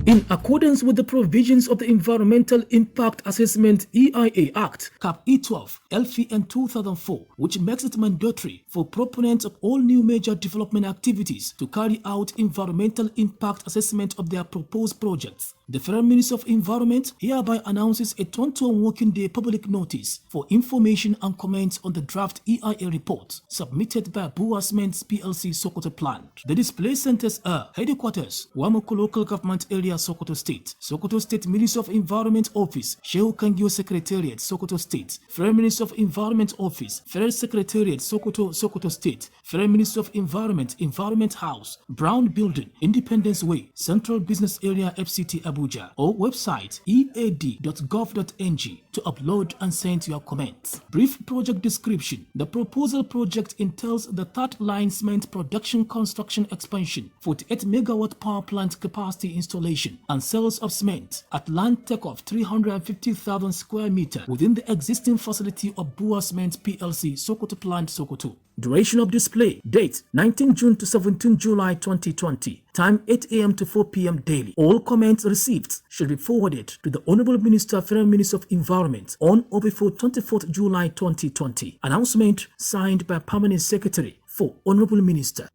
In accordance with the provisions of the Environmental Impact Assessment EIA Act, Cap E12, LVN 2004, which makes it mandatory for proponents of all new major development activities to carry out environmental impact assessment of their proposed projects, the Federal Ministry of Environment hereby announces a 21 working day public notice for information and comments on the draft EIA report submitted by Bua Cements PLC Sokoto plant. The display centers are Headquarters, Wamoko Local Government Area, Sokoto State Ministry of Environment Office, Shehu Kangio Secretariat, Sokoto State, Federal Ministry of Environment Office, Federal Secretariat, Sokoto, Sokoto State, Federal Ministry of Environment, Environment House, Brown Building, Independence Way, Central Business Area, FCT Abuja, or website ead.gov.ng to upload and send your comments. Brief project description. The proposal project entails the third line cement production construction expansion, 48 megawatt power plant capacity installation and sales of cement at land take of 350,000 square meter within the existing facility of Bua Cements PLC Sokoto plant, Sokoto. Duration of display. Date 19 June to 17 July 2020. Time 8 a.m. to 4 p.m. daily. All comments received should be forwarded to the Honorable Minister, Federal Minister of Environment on or before 24th July 2020. Announcement signed by Permanent Secretary for Honorable Minister.